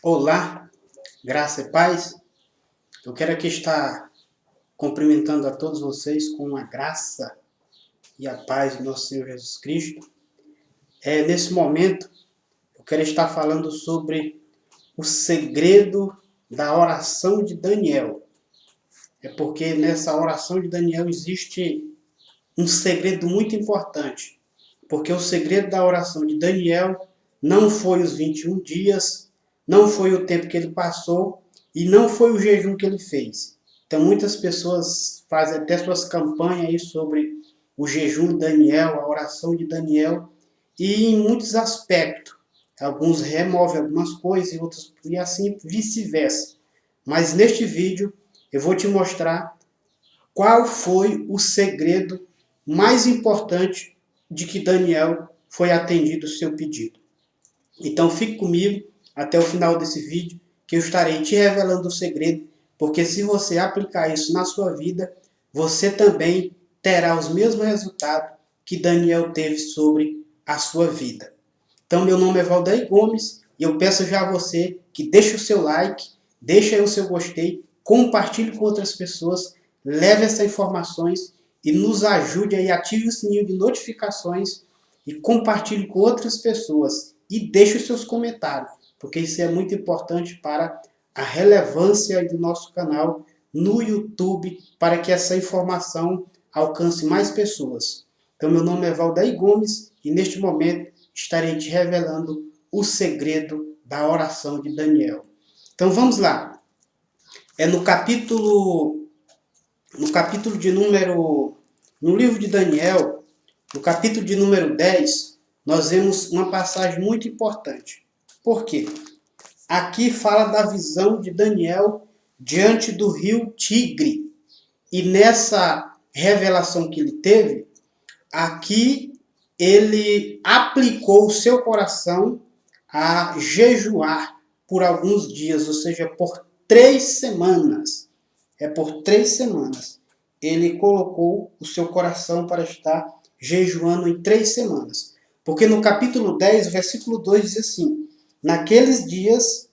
Olá, graça e paz. Eu quero aqui estar cumprimentando a todos vocês com a graça e a paz do nosso Senhor Jesus Cristo. Nesse momento, eu quero estar falando sobre o segredo da oração de Daniel. É porque nessa oração de Daniel existe um segredo muito importante. Porque o segredo da oração de Daniel não foi os 21 dias, não foi o tempo que ele passou e não foi o jejum que ele fez. Então muitas pessoas fazem até suas campanhas aí sobre o jejum de Daniel, a oração de Daniel, e em muitos aspectos. Alguns removem algumas coisas e outros e assim vice-versa. Mas neste vídeo eu vou te mostrar qual foi o segredo mais importante de que Daniel foi atendido o seu pedido. Então fique comigo até o final desse vídeo, que eu estarei te revelando o segredo, porque se você aplicar isso na sua vida, você também terá os mesmos resultados que Daniel teve sobre a sua vida. Então meu nome é Valdeir Gomes e eu peço já a você que deixe o seu like, deixe aí o seu gostei, compartilhe com outras pessoas, leve essas informações e nos ajude aí, ative o sininho de notificações e compartilhe com outras pessoas e deixe os seus comentários, porque isso é muito importante para a relevância do nosso canal no YouTube, para que essa informação alcance mais pessoas. Então meu nome é Valdeir Gomes e neste momento estarei te revelando o segredo da oração de Daniel. Então vamos lá. No livro de Daniel, no capítulo de número 10, nós vemos uma passagem muito importante. Por quê? Aqui fala da visão de Daniel diante do rio Tigre. E nessa revelação que ele teve, aqui ele aplicou o seu coração a jejuar por alguns dias, ou seja, por 3 semanas. Por 3 semanas. Ele colocou o seu coração para estar jejuando em 3 semanas. Porque no capítulo 10, versículo 2 diz assim: naqueles dias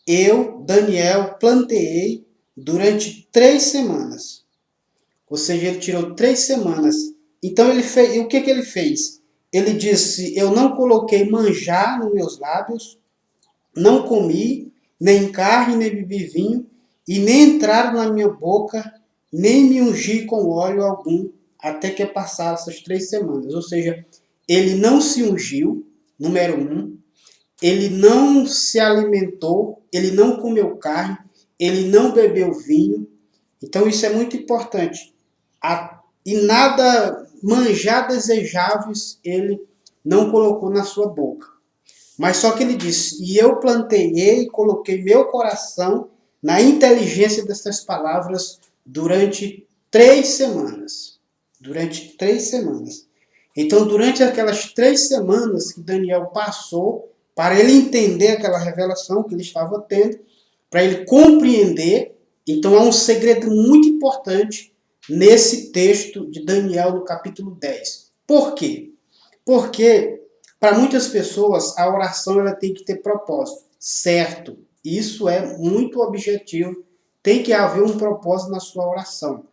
eu, Daniel, planteei durante 3 semanas. Ou seja, ele tirou 3 semanas. Então ele fez, e o que ele fez? Ele disse: eu não coloquei manjar nos meus lábios, não comi nem carne, nem bebi vinho, e nem entraram na minha boca, nem me ungi com óleo algum, até que passaram essas 3 semanas. Ou seja, ele não se ungiu, número 1, ele não se alimentou, ele não comeu carne, ele não bebeu vinho. Então isso é muito importante. E nada manjar desejáveis ele não colocou na sua boca. Mas só que ele disse: e eu planteei e coloquei meu coração na inteligência dessas palavras durante 3 semanas. Durante 3 semanas. Então, durante aquelas 3 semanas que Daniel passou, para ele entender aquela revelação que ele estava tendo, para ele compreender, então há um segredo muito importante nesse texto de Daniel no capítulo 10. Por quê? Porque para muitas pessoas a oração ela tem que ter propósito, certo? Isso é muito objetivo, tem que haver um propósito na sua oração.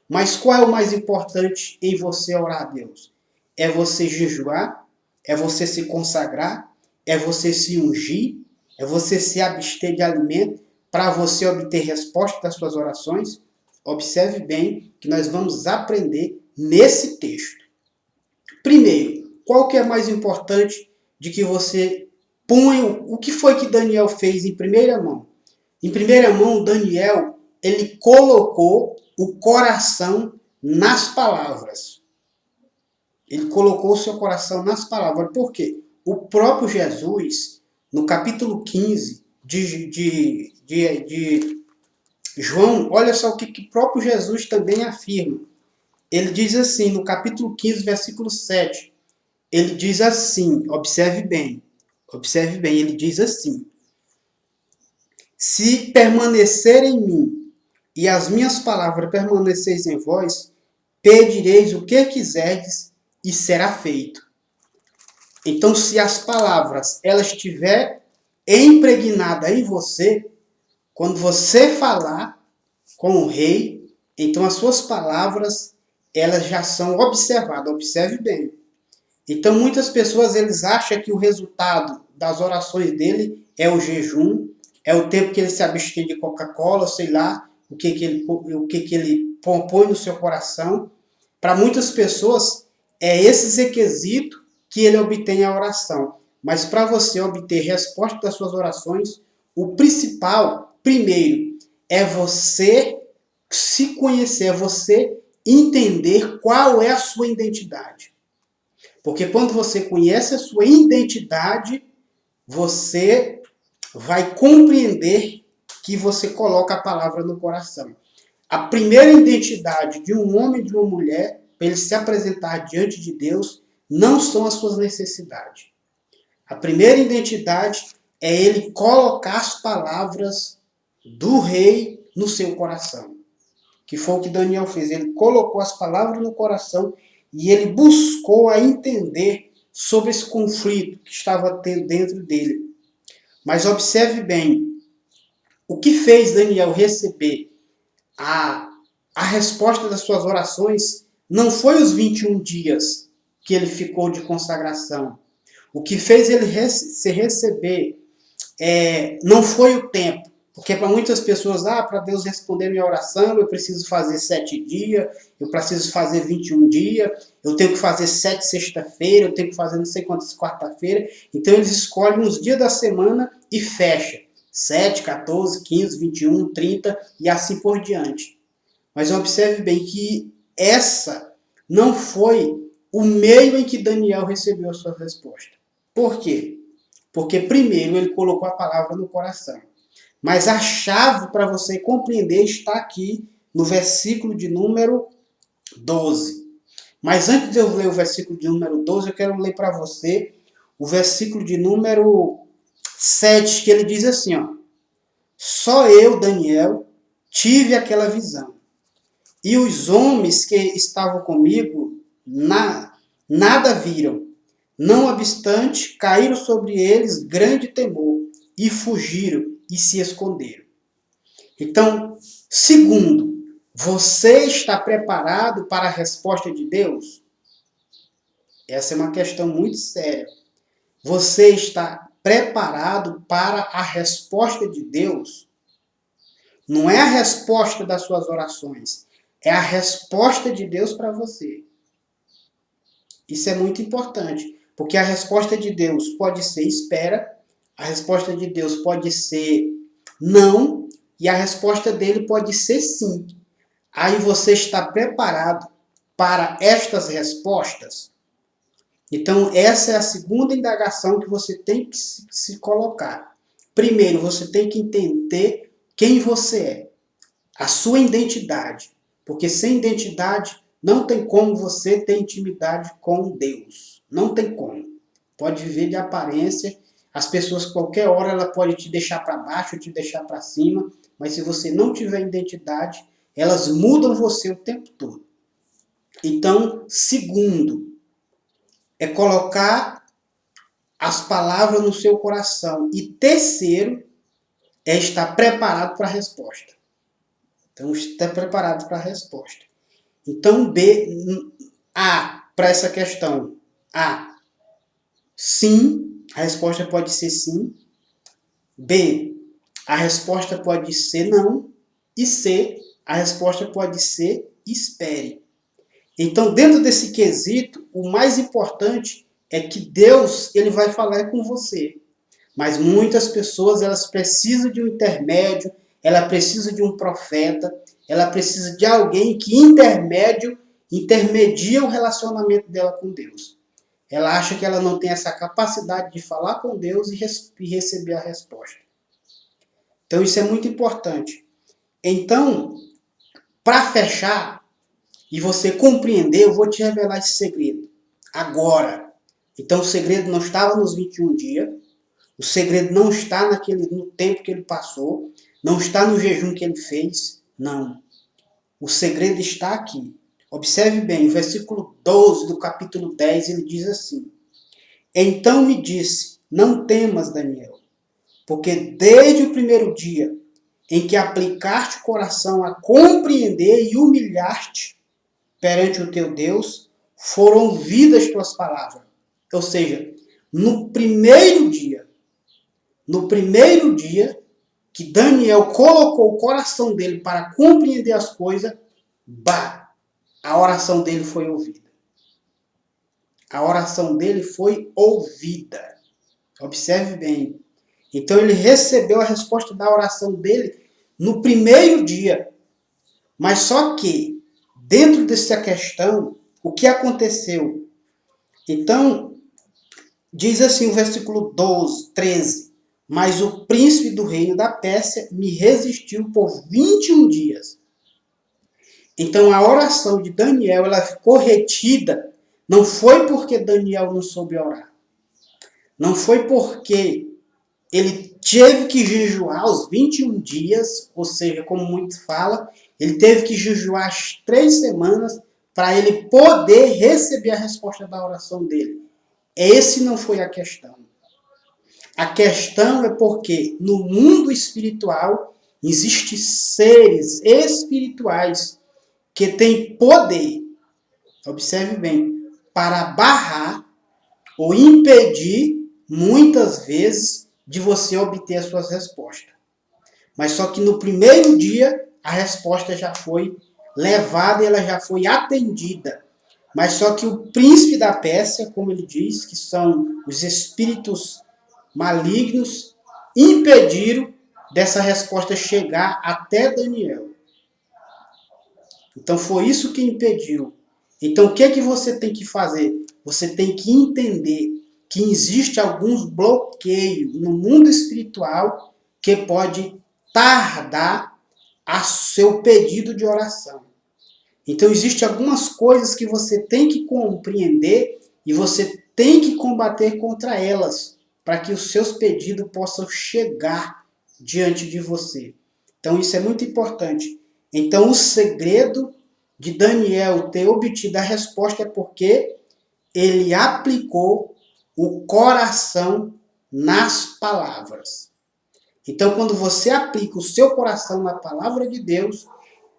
Mas qual é o mais importante em você orar a Deus? É você jejuar? É você se consagrar? É você se ungir? É você se abster de alimento para você obter resposta das suas orações? Observe bem que nós vamos aprender nesse texto. Primeiro, qual que é mais importante de que você ponha o que foi que Daniel fez em primeira mão? Em primeira mão, Daniel, ele colocou o coração nas palavras. Ele colocou o seu coração nas palavras. Por quê? O próprio Jesus, no capítulo 15 de João, olha só o que o próprio Jesus também afirma. Ele diz assim, no capítulo 15, versículo 7, ele diz assim, observe bem, ele diz assim: se permanecer em mim e as minhas palavras permaneceis em vós, pedireis o que quiserdes e será feito. Então, se as palavras elas estiver impregnada em você, quando você falar com o rei, então as suas palavras, elas já são observadas. Observe bem. Então muitas pessoas, eles acham que o resultado das orações dele é o jejum, é o tempo que ele se abstém de Coca-Cola, sei lá, o que ele põe no seu coração. Para muitas pessoas, é esse requisito que ele obtém a oração. Mas para você obter resposta das suas orações, o principal, primeiro, é você se conhecer, é você entender qual é a sua identidade. Porque quando você conhece a sua identidade, você vai compreender que você coloca a palavra no coração. A primeira identidade de um homem e de uma mulher, para ele se apresentar diante de Deus, não são as suas necessidades. A primeira identidade é ele colocar as palavras do rei no seu coração. Que foi o que Daniel fez. Ele colocou as palavras no coração e ele buscou a entender sobre esse conflito que estava tendo dentro dele. Mas observe bem, o que fez Daniel receber a resposta das suas orações não foi os 21 dias que ele ficou de consagração. O que fez ele se receber não foi o tempo. Porque para muitas pessoas, para Deus responder minha oração, eu preciso fazer 7 dias, eu preciso fazer 21 dias, eu tenho que fazer 7 sexta-feira, eu tenho que fazer não sei quantas quarta-feira. Então eles escolhem uns dias da semana e fecha. 7, 14, 15, 21, 30 e assim por diante. Mas observe bem que essa não foi o meio em que Daniel recebeu a sua resposta. Por quê? Porque primeiro ele colocou a palavra no coração. Mas a chave para você compreender está aqui no versículo de número 12. Mas antes de eu ler o versículo de número 12, eu quero ler para você o versículo de número 7, que ele diz assim, ó: só eu, Daniel, tive aquela visão. E os homens que estavam comigo nada viram. Não obstante, caíram sobre eles grande temor e fugiram e se esconderam. Então, segundo, você está preparado para a resposta de Deus? Essa é uma questão muito séria. Você está preparado para a resposta de Deus? Não é a resposta das suas orações, é a resposta de Deus para você. Isso é muito importante, porque a resposta de Deus pode ser espera, a resposta de Deus pode ser não, e a resposta dele pode ser sim. Aí você está preparado para estas respostas? Então, essa é a segunda indagação que você tem que se colocar. Primeiro, você tem que entender quem você é, a sua identidade. Porque sem identidade, não tem como você ter intimidade com Deus. Não tem como. Pode viver de aparência. As pessoas, qualquer hora, ela pode te deixar para baixo, te deixar para cima. Mas se você não tiver identidade, elas mudam você o tempo todo. Então, segundo, é colocar as palavras no seu coração. E terceiro, é estar preparado para a resposta. Então, estar preparado para a resposta. Então, A, para essa questão. A, sim, a resposta pode ser sim. B, a resposta pode ser não. E C, a resposta pode ser espere. Então, dentro desse quesito, o mais importante é que Deus, ele vai falar com você. Mas muitas pessoas, elas precisam de um intermédio, ela precisa de um profeta, ela precisa de alguém que intermedia o relacionamento dela com Deus. Ela acha que ela não tem essa capacidade de falar com Deus e receber a resposta. Então, isso é muito importante. Então, para fechar e você compreender, eu vou te revelar esse segredo agora. Então, o segredo não estava nos 21 dias, o segredo não está no tempo que ele passou, não está no jejum que ele fez, não. O segredo está aqui. Observe bem, o versículo 12 do capítulo 10, ele diz assim: então me disse, não temas, Daniel, porque desde o primeiro dia em que aplicaste o coração a compreender e humilhar-te perante o teu Deus, foram ouvidas tuas palavras. Ou seja, no primeiro dia que Daniel colocou o coração dele para compreender as coisas, a oração dele foi ouvida. A oração dele foi ouvida. Observe bem. Então ele recebeu a resposta da oração dele no primeiro dia. Mas só que, dentro dessa questão, o que aconteceu? Então, diz assim o versículo 12, 13. Mas o príncipe do reino da Pérsia me resistiu por 21 dias. Então a oração de Daniel, ela ficou retida. Não foi porque Daniel não soube orar. Não foi porque ele teve que jejuar os 21 dias, ou seja, como muito fala, ele teve que jejuar as 3 semanas para ele poder receber a resposta da oração dele. Esse não foi a questão. A questão é porque no mundo espiritual existem seres espirituais que têm poder, observe bem, para barrar ou impedir, muitas vezes, de você obter as suas respostas. Mas só que no primeiro dia, a resposta já foi levada e ela já foi atendida. Mas só que o príncipe da Pérsia, como ele diz, que são os espíritos malignos, impediram dessa resposta chegar até Daniel. Então foi isso que impediu. Então o que é que você tem que fazer? Você tem que entender que existe alguns bloqueios no mundo espiritual que pode tardar a seu pedido de oração. Então existem algumas coisas que você tem que compreender e você tem que combater contra elas para que os seus pedidos possam chegar diante de você. Então isso é muito importante. Então o segredo de Daniel ter obtido a resposta é porque ele aplicou o coração nas palavras. Então, quando você aplica o seu coração na palavra de Deus,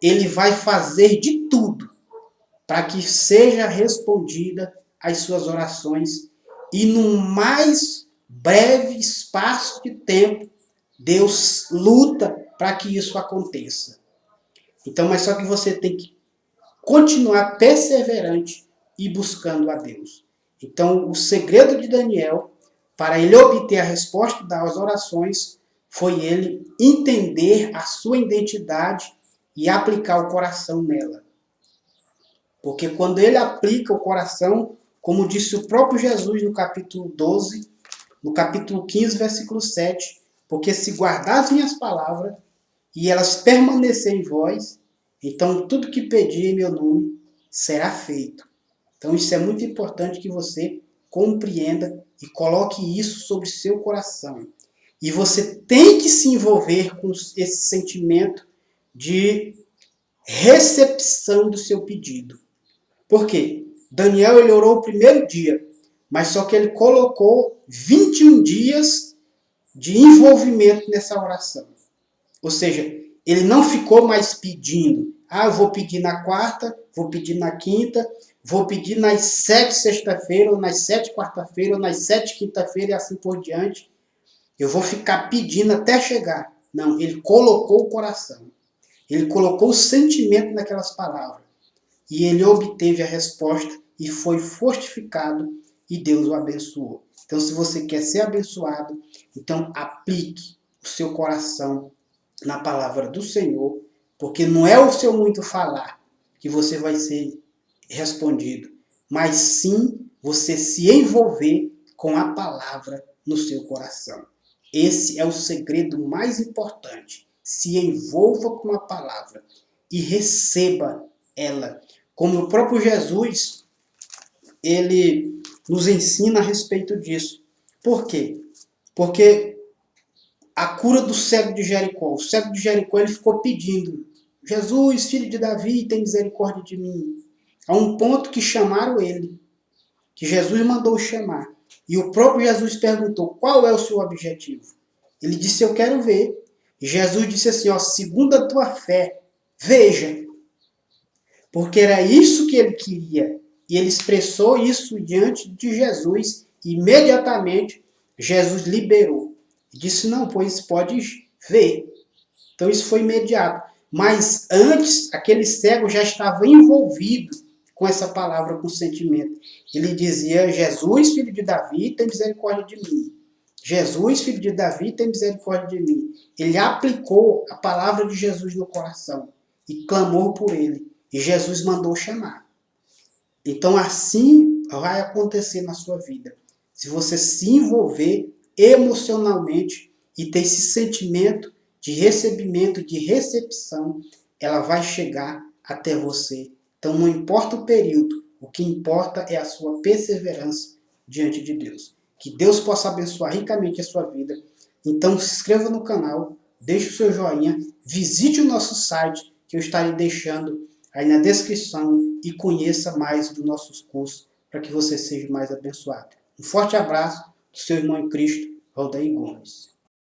ele vai fazer de tudo para que seja respondida as suas orações e no mais breve espaço de tempo, Deus luta para que isso aconteça. Então, mas só que você tem que continuar perseverante e buscando a Deus. Então, o segredo de Daniel, para ele obter a resposta das orações, foi ele entender a sua identidade e aplicar o coração nela. Porque quando ele aplica o coração, como disse o próprio Jesus no capítulo 12, no capítulo 15, versículo 7, porque se guardar as minhas palavras e elas permanecerem em vós, então tudo que pedir em meu nome será feito. Então isso é muito importante que você compreenda e coloque isso sobre seu coração. E você tem que se envolver com esse sentimento de recepção do seu pedido. Por quê? Daniel ele orou o primeiro dia, mas só que ele colocou 21 dias de envolvimento nessa oração. Ou seja, ele não ficou mais pedindo. Eu vou pedir na quarta, vou pedir na quinta, vou pedir nas 7 sexta-feira, ou nas 7 quarta-feira, ou nas 7 quinta-feira e assim por diante. Eu vou ficar pedindo até chegar. Não, ele colocou o coração. Ele colocou o sentimento naquelas palavras. E ele obteve a resposta e foi fortificado e Deus o abençoou. Então, se você quer ser abençoado, então aplique o seu coração na palavra do Senhor, porque não é o seu muito falar que você vai ser respondido, mas sim você se envolver com a palavra no seu coração. Esse é o segredo mais importante. Se envolva com a palavra e receba ela. Como o próprio Jesus, ele nos ensina a respeito disso. Por quê? Porque a cura do cego de Jericó. O cego de Jericó ele ficou pedindo: Jesus, filho de Davi, tem misericórdia de mim. A um ponto que chamaram ele, que Jesus mandou chamar. E o próprio Jesus perguntou: qual é o seu objetivo? Ele disse, eu quero ver. E Jesus disse assim, ó, segundo a tua fé, veja. Porque era isso que ele queria. E ele expressou isso diante de Jesus. E imediatamente, Jesus liberou. E disse, não, pois pode ver. Então isso foi imediato. Mas antes, aquele cego já estava envolvido com essa palavra, com o sentimento. Ele dizia, Jesus, filho de Davi, tem misericórdia de mim. Jesus, filho de Davi, tem misericórdia de mim. Ele aplicou a palavra de Jesus no coração e clamou por ele. E Jesus mandou chamar. Então assim vai acontecer na sua vida. Se você se envolver emocionalmente e ter esse sentimento de recebimento, de recepção, ela vai chegar até você. Então não importa o período, o que importa é a sua perseverança diante de Deus. Que Deus possa abençoar ricamente a sua vida. Então se inscreva no canal, deixe o seu joinha, visite o nosso site, que eu estarei deixando aí na descrição, e conheça mais dos nossos cursos para que você seja mais abençoado. Um forte abraço do seu irmão em Cristo, Valdeir Gomes.